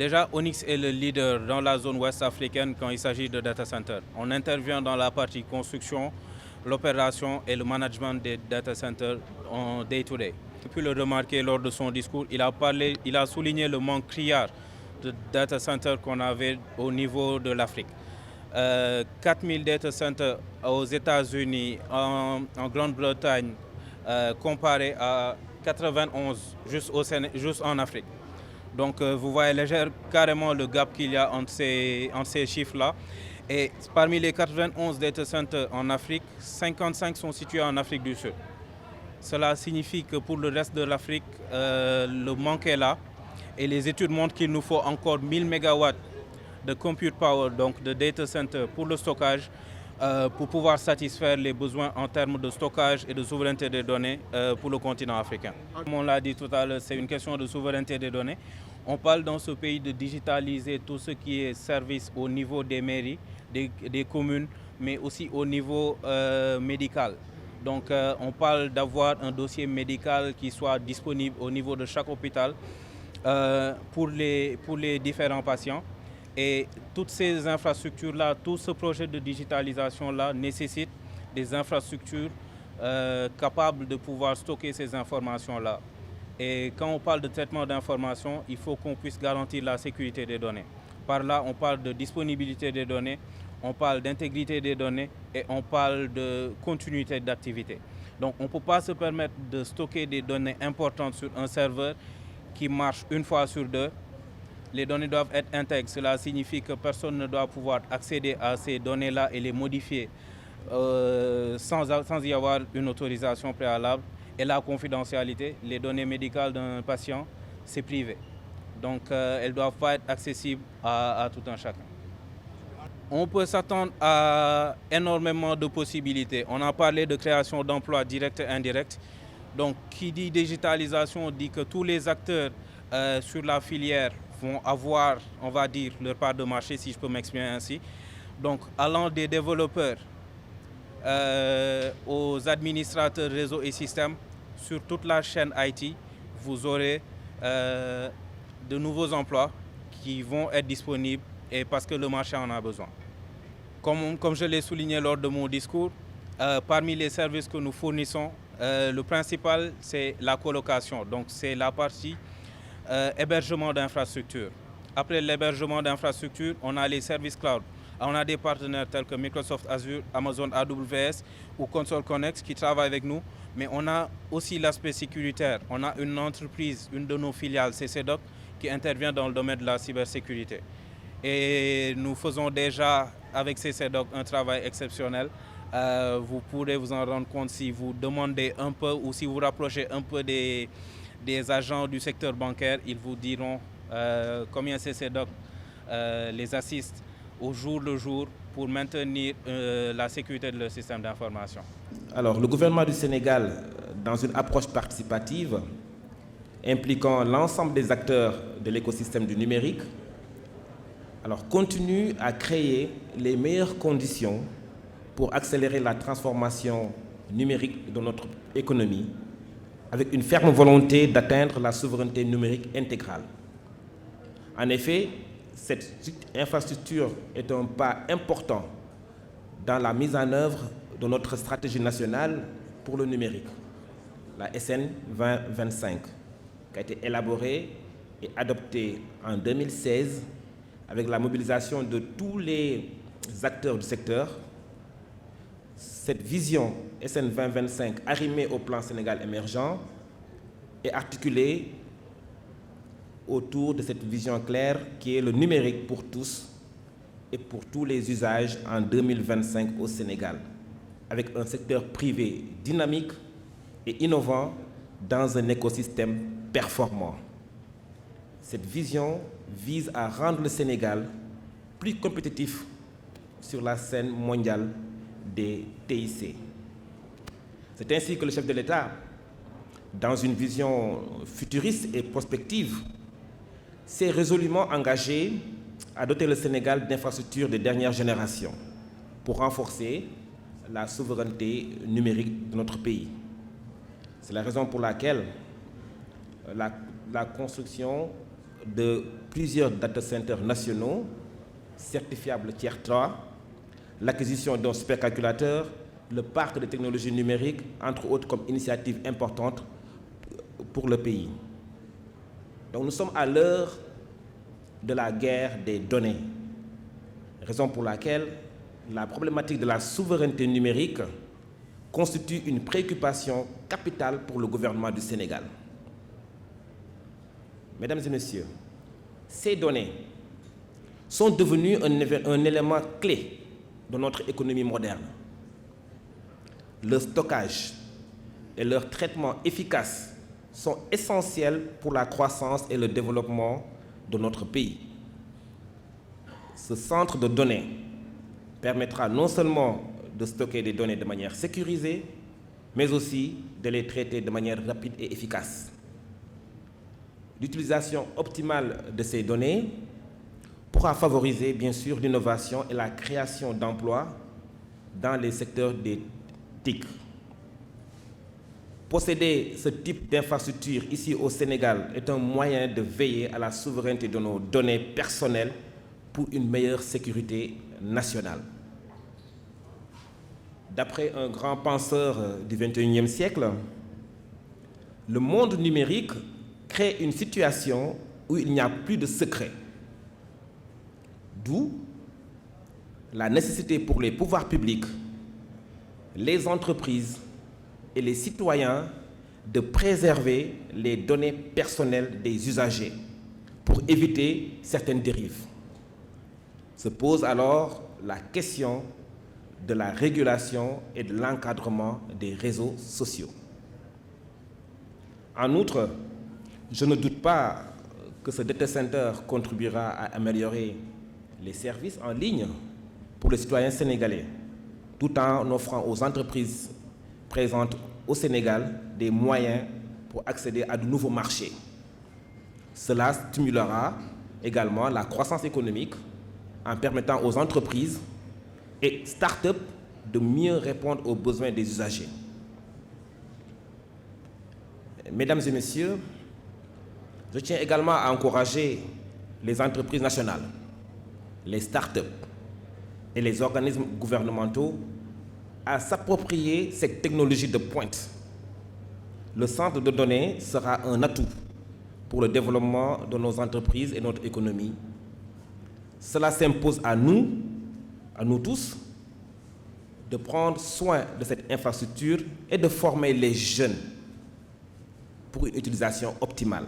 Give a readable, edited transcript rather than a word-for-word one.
Déjà, Onyx est le leader dans la zone ouest africaine quand il s'agit de data centers. On intervient dans la partie construction, l'opération et le management des data centers en day-to-day. Tu peux le remarquer lors de son discours, il a souligné le manque criard de data centers qu'on avait au niveau de l'Afrique. 4000 data centers aux États-Unis, en Grande-Bretagne, comparé à 91 juste en Afrique. Donc vous voyez carrément le gap qu'il y a entre ces chiffres-là. Et parmi les 91 data centers en Afrique, 55 sont situés en Afrique du Sud. Cela signifie que pour le reste de l'Afrique, le manque est là. Et les études montrent qu'il nous faut encore 1000 MW de compute power, donc de data center pour le stockage, pour pouvoir satisfaire les besoins en termes de stockage et de souveraineté des données pour le continent africain. Comme on l'a dit tout à l'heure, c'est une question de souveraineté des données. On parle dans ce pays de digitaliser tout ce qui est service au niveau des mairies, des communes, mais aussi au niveau médical. Donc on parle d'avoir un dossier médical qui soit disponible au niveau de chaque hôpital pour les différents patients. Et toutes ces infrastructures-là, tout ce projet de digitalisation-là nécessite des infrastructures capables de pouvoir stocker ces informations-là. Et quand on parle de traitement d'informations, il faut qu'on puisse garantir la sécurité des données. Par là, on parle de disponibilité des données, on parle d'intégrité des données et on parle de continuité d'activité. Donc on ne peut pas se permettre de stocker des données importantes sur un serveur qui marche une fois sur deux. Les données doivent être intègres. Cela signifie que personne ne doit pouvoir accéder à ces données-là et les modifier sans y avoir une autorisation préalable. Et la confidentialité, les données médicales d'un patient, c'est privé. Donc elles ne doivent pas être accessibles à tout un chacun. On peut s'attendre à énormément de possibilités. On a parlé de création d'emplois directs et indirects. Donc qui dit digitalisation dit que tous les acteurs sur la filière vont avoir, on va dire, leur part de marché, si je peux m'exprimer ainsi. Donc, allant des développeurs aux administrateurs réseau et systèmes, sur toute la chaîne IT, vous aurez de nouveaux emplois qui vont être disponibles et parce que le marché en a besoin. Comme je l'ai souligné lors de mon discours, parmi les services que nous fournissons, le principal, c'est la colocation. Donc, c'est la partie hébergement d'infrastructures. Après l'hébergement d'infrastructures, on a les services cloud. On a des partenaires tels que Microsoft Azure, Amazon AWS ou Console Connect qui travaillent avec nous. Mais on a aussi l'aspect sécuritaire. On a une entreprise, une de nos filiales, CCDOC, qui intervient dans le domaine de la cybersécurité. Et nous faisons déjà avec CCDOC un travail exceptionnel. Vous pourrez vous en rendre compte si vous demandez un peu ou si vous rapprochez un peu des agents du secteur bancaire. Ils vous diront combien CCDOC les assiste au jour le jour pour maintenir la sécurité de leur système d'information. Alors, le gouvernement du Sénégal, dans une approche participative impliquant l'ensemble des acteurs de l'écosystème du numérique, alors, continue à créer les meilleures conditions pour accélérer la transformation numérique de notre économie avec une ferme volonté d'atteindre la souveraineté numérique intégrale. En effet, cette infrastructure est un pas important dans la mise en œuvre de notre stratégie nationale pour le numérique, la SN 2025, qui a été élaborée et adoptée en 2016 avec la mobilisation de tous les acteurs du secteur. Cette vision SN 2025 arrimée au plan Sénégal émergent est articulée autour de cette vision claire qui est le numérique pour tous et pour tous les usages en 2025 au Sénégal, avec un secteur privé dynamique et innovant dans un écosystème performant. Cette vision vise à rendre le Sénégal plus compétitif sur la scène mondiale des TIC. C'est ainsi que le chef de l'État, dans une vision futuriste et prospective, s'est résolument engagé à doter le Sénégal d'infrastructures de dernière génération pour renforcer la souveraineté numérique de notre pays. C'est la raison pour laquelle la construction de plusieurs data centers nationaux certifiables Tier 3, l'acquisition d'un supercalculateur, le parc de technologies numériques, entre autres comme initiative importante pour le pays. Donc nous sommes à l'heure de la guerre des données, raison pour laquelle la problématique de la souveraineté numérique constitue une préoccupation capitale pour le gouvernement du Sénégal. Mesdames et messieurs, ces données sont devenues un élément clé de notre économie moderne. Leur stockage et leur traitement efficace sont essentiels pour la croissance et le développement de notre pays. Ce centre de données permettra non seulement de stocker des données de manière sécurisée, mais aussi de les traiter de manière rapide et efficace. L'utilisation optimale de ces données pourra favoriser, bien sûr, l'innovation et la création d'emplois dans les secteurs des TIC. Posséder ce type d'infrastructure ici au Sénégal est un moyen de veiller à la souveraineté de nos données personnelles pour une meilleure sécurité nationale. D'après un grand penseur du XXIe siècle, le monde numérique crée une situation où il n'y a plus de secret. D'où la nécessité pour les pouvoirs publics, les entreprises et les citoyens de préserver les données personnelles des usagers pour éviter certaines dérives. Se pose alors la question de la régulation et de l'encadrement des réseaux sociaux. En outre, je ne doute pas que ce data center contribuera à améliorer les services en ligne pour les citoyens sénégalais, tout en offrant aux entreprises présentes au Sénégal des moyens pour accéder à de nouveaux marchés. Cela stimulera également la croissance économique en permettant aux entreprises et start-up de mieux répondre aux besoins des usagers. Mesdames et messieurs, je tiens également à encourager les entreprises nationales, les start-up et les organismes gouvernementaux à s'approprier cette technologie de pointe. Le centre de données sera un atout pour le développement de nos entreprises et notre économie. Cela s'impose à nous tous, de prendre soin de cette infrastructure et de former les jeunes pour une utilisation optimale.